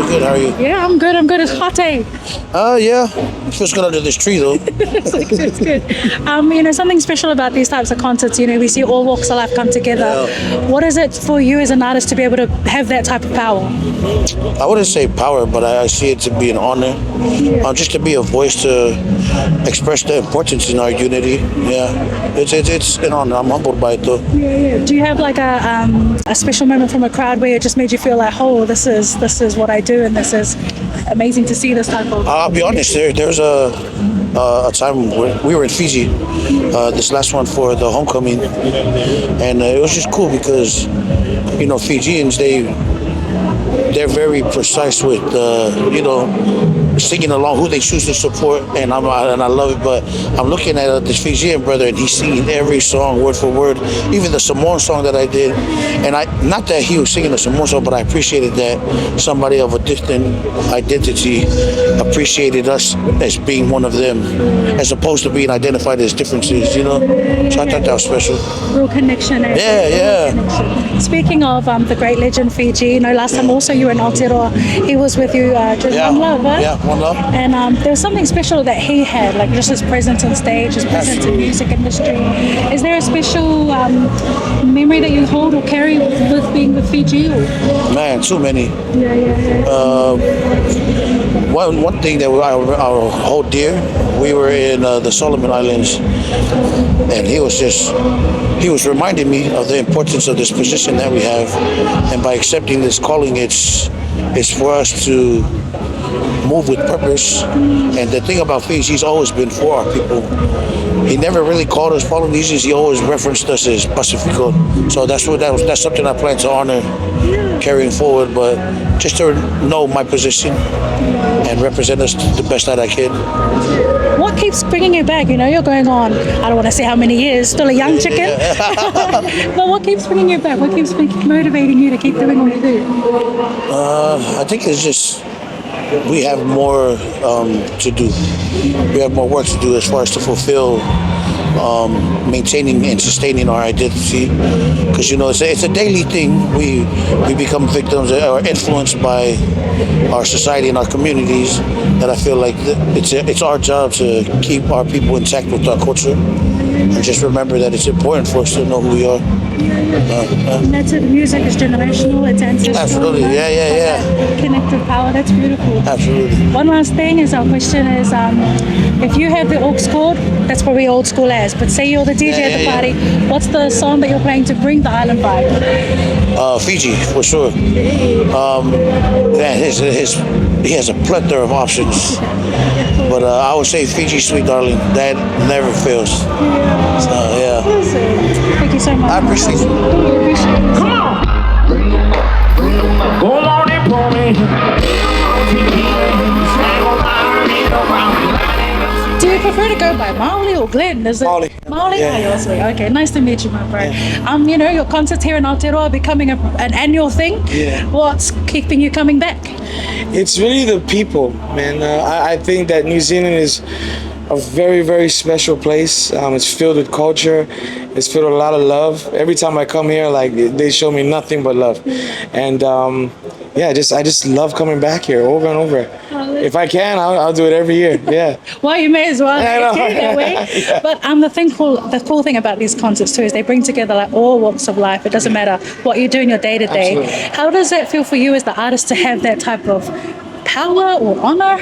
good. How are you? Yeah, I'm good. I'm good. It's hot day. Yeah. Feels good under this tree, though. It's good. Something special about these types of concerts. We see all walks of life come together. Yeah. What is it for you as an artist to be able to have that type of power? I wouldn't say power, but I see it to be an honor. Just to be a voice to express the importance in our unity. Yeah. It's an honor. I'm humbled by it, though. Yeah. Do you have like a special moment from a crowd where it just made you feel like, oh, this is what I do, and this is amazing to see this type of... I'll be honest, there's a time when we were in Fiji, this last one for the homecoming, and it was just cool because, Fijians, they're very precise with, singing along who they choose to support, and I love it. But I'm looking at this Fijian brother, and he's singing every song word for word, even the Samoan song that I did. And not that he was singing the Samoan song, but I appreciated that somebody of a different identity appreciated us as being one of them, as opposed to being identified as differences. So I thought that was special. Real connection. Yeah. Connection. Speaking of the great legend Fiji, last time also you were in Aotearoa. He was with you during One Love, right? Yeah. One Love. And there was something special that he had, like just his presence on stage, his presence in the music industry. Is there a special memory that you hold or carry with being with Fiji? Man, too many. Yeah. One thing that I hold dear, we were in the Solomon Islands, and he was reminding me of the importance of this position that we have, and by accepting this calling, it's for us to move with purpose. And the thing about Fiji, he's always been for our people. He never really called us Polynesians. He always referenced us as Pacifico. So that's something I plan to honor carrying forward. But just to know my position and represent us the best that I can. What keeps bringing you back? You're going on, I don't want to say how many years, still a young chicken. But what keeps bringing you back? What keeps motivating you to keep doing what you do? I think it's just we have more to do. We have more work to do as far as to fulfill maintaining and sustaining our identity, because it's a daily thing. We become victims or influenced by our society and our communities, that I feel like it's our job to keep our people intact with our culture, and just remember that it's important for us to know who we are. And that's it. Music is generational, it's ancestral. Absolutely. Yeah. Connective power, that's beautiful. Absolutely. One last thing is, our question is, if you have the aux cord, that's probably old school as, but say you're the DJ at the party, what's the song that you're playing to bring the island vibe? Fiji, for sure. He has a plethora of options, but I would say Fiji, Sweet Darling. That never fails. So, yeah. Thank you so much. I appreciate it. Come on! Go on and pull me. Do you prefer to go by Maoli or Glenn? Is it Maoli. Maoli? Yeah. Okay, nice to meet you, my bro. Yeah. Your concerts here in Aotearoa are becoming an annual thing. Yeah. What's keeping you coming back? It's really the people, man. I think that New Zealand is a very, very special place. It's filled with culture. It's filled with a lot of love. Every time I come here, they show me nothing but love. And I just love coming back here over and over. If I can, I'll do it every year. Yeah. Well, you may as well. I know. That way. Yeah. But the cool thing about these concerts too is they bring together all walks of life. It doesn't matter what you do in your day to day. How does that feel for you as the artist to have that type of power or honor?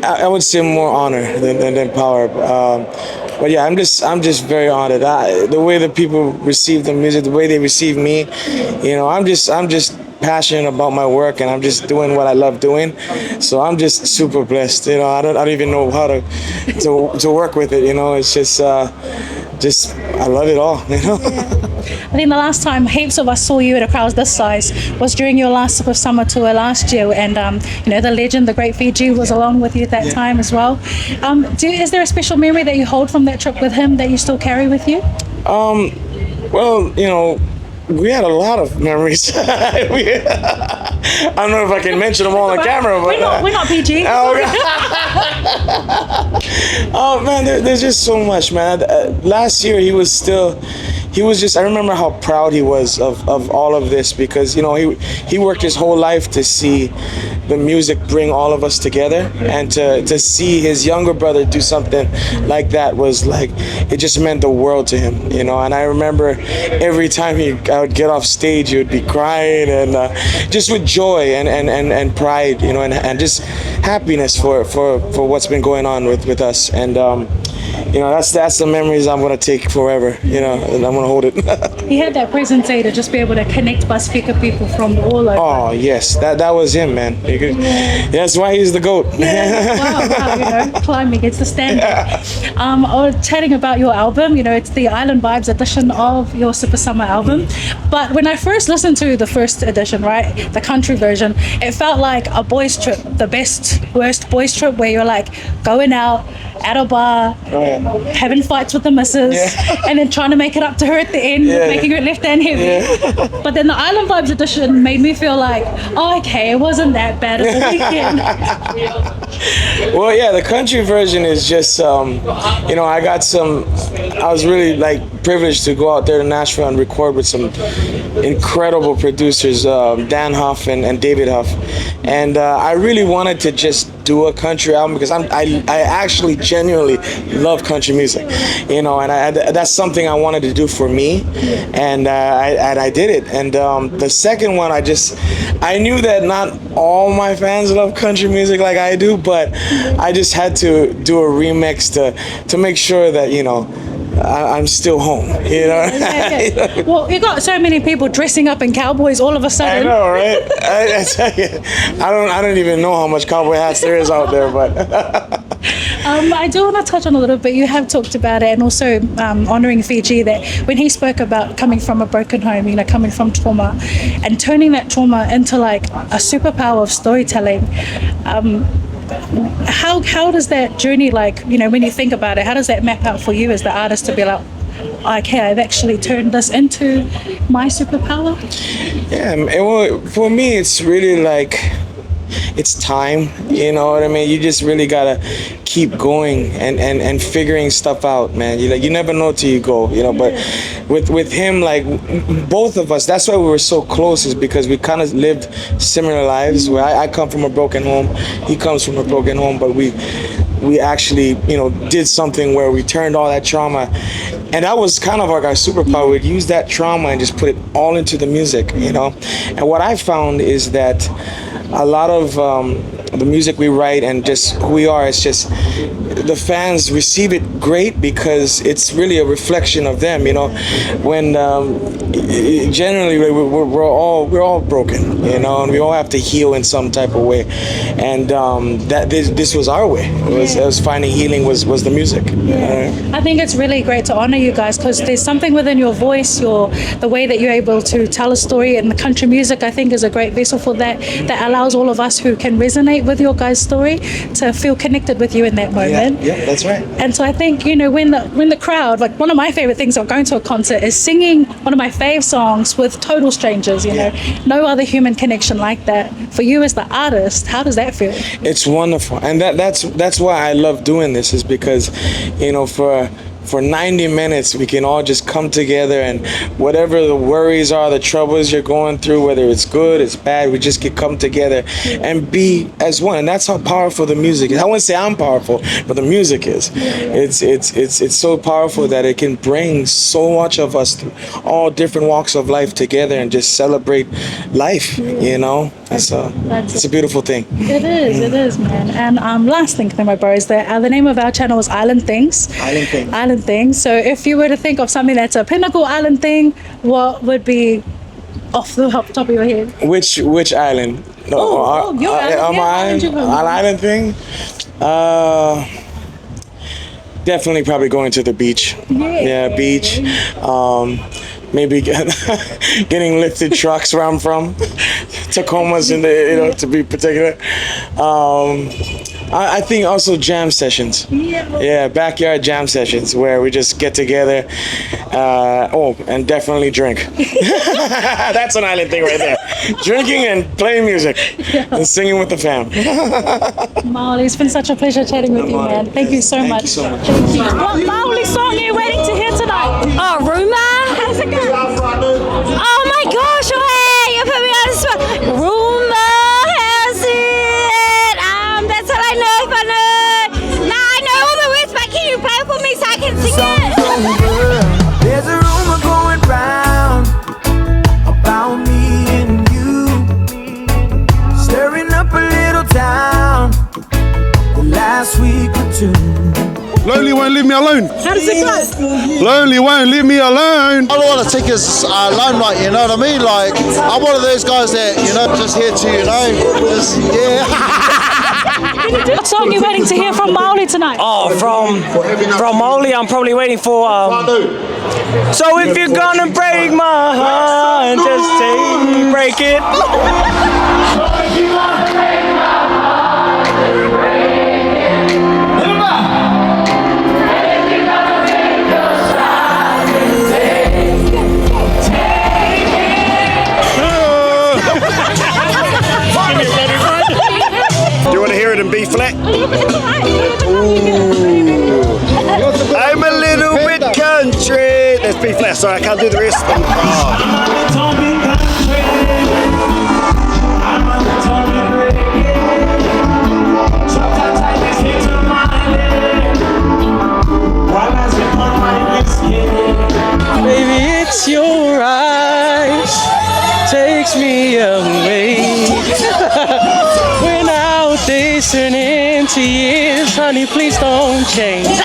I would say more honor than power. But yeah, I'm just very honored. The way that people receive the music, the way they receive me, I'm just passionate about my work, and I'm just doing what I love doing. So I'm just super blessed. I don't even know how to work with it. It's just I love it all. I think the last time heaps of us saw you at a crowd this size was during your last Sip of Summer tour last year, and the legend, the great Fiji, was along with you at that time as well. Is there a special memory that you hold from that trip with him that you still carry with you? Well, we had a lot of memories. I don't know if I can mention them all on camera, but we're not PG. Oh man, there's just so much, man. Last year he he was just, I remember how proud he was of all of this, because he worked his whole life to see the music bring all of us together, and to see his younger brother do something like that was like, it just meant the world to him, and I remember every time I would get off stage, he would be crying, and just with joy and pride, and just happiness for what's been going on with us, and that's the memories I'm gonna take forever, and I'm gonna hold it. He had that presence to just be able to connect Pasifika people from all over. Oh yes, that was him, man. That's why he's the GOAT. Wow, climbing, it's the standard. I was chatting about your album, it's the Island Vibes edition of your Super Summer album. But when I first listened to the first edition, right, the country version, it felt like a boys trip, the best, worst boys trip, where you're like going out at a bar, having fights with the missus, and then trying to make it up to her at the end, making her left hand heavy. But then the Island Vibes edition made me feel like, oh, okay, it wasn't that bad of a weekend. Well, yeah, the country version is just, I was really privileged to go out there to Nashville and record with some incredible producers, Dan Huff and David Huff. And I really wanted to just do a country album because I actually genuinely love country music, and that's something I wanted to do for me, and I did it. And the second one, I knew that not all my fans love country music like I do, but I just had to do a remix to make sure that I'm still home, Well, you got so many people dressing up in cowboys all of a sudden. I know, right? I tell you, I don't even know how much cowboy hats there is out there, but. I do want to touch on a little bit. You have talked about it, and also honouring Fiji, that when he spoke about coming from a broken home, coming from trauma, and turning that trauma into a superpower of storytelling. How does that journey, when you think about it, how does that map out for you as the artist to be like, okay, I've actually turned this into my superpower? Yeah, well, for me, it's really it's time, you know what I mean? You just really gotta keep going and figuring stuff out, man. You never know till you go, but with him, both of us, that's why we were so close, is because we kind of lived similar lives, where I come from a broken home, he comes from a broken home, but we actually, did something where we turned all that trauma, and that was kind of our superpower. We'd use that trauma and just put it all into the music, And what I found is that a lot of the music we write and just who we are, it's just the fans receive it great because it's really a reflection of them, when generally we're all broken, and we all have to heal in some type of way, and that this was our way. It was finding healing was the music. I think it's really great to honor you guys, because there's something within your voice, the way that you're able to tell a story, and the country music, I think, is a great vessel for that allows all of us who can resonate with your guys' story to feel connected with you in that moment. Yeah, that's right. And so I think, when the crowd, one of my favorite things of going to a concert is singing one of my fave songs with total strangers, no other human connection like that. For you as the artist, how does that feel? It's wonderful, and that's why I love doing this, is because for 90 minutes we can all just come together, and whatever the worries are, the troubles you're going through, whether it's good, it's bad, we just can come together and be as one. And that's how powerful the music is. I wouldn't say I'm powerful, but the music is. It's so powerful that it can bring so much of us through all different walks of life together and just celebrate life, It's a beautiful thing. It is, man. And last thing, my bro, is that the name of our channel is Island Things. Island Things. So if you were to think of something that's a pinnacle island thing, what would be off the top of your head? Which island? No, your island. An island thing? Definitely probably going to the beach. Yeah, beach. Maybe getting lifted trucks where I'm from, Tacomas to be particular. I think also jam sessions. Yeah, backyard jam sessions where we just get together. And definitely drink. That's an island thing right there. Drinking and playing music and singing with the fam. Maoli, it's been such a pleasure chatting with you, man. Thank you so much. Thank you so much. Thank you. What Maoli song are you waiting to hear tonight? Oh, Rumor. does it go? Oh my gosh, okay, you put me on the spot. Rumor has it. That's all I know if I know. Now I know all the words, but can you play for me so I can sing it? There's a rumor going round about me and you, stirring up a little town the last week or two. Lonely won't leave me alone. How does it go? Lonely won't leave me alone. I don't want to take his limelight, you know what I mean? Like, I'm one of those guys that, you know, just here to, you know, just, yeah. What song are you waiting to hear from Maoli tonight? Oh, from Maoli, I'm probably waiting for. So if you're gonna break my heart, just take me, break it. Do you want to hear it in B flat? I'm a little bit country. That's B flat, sorry, I can't do the rest. Baby, it's your eyes, takes me away. When our days turn into years, honey, please don't change.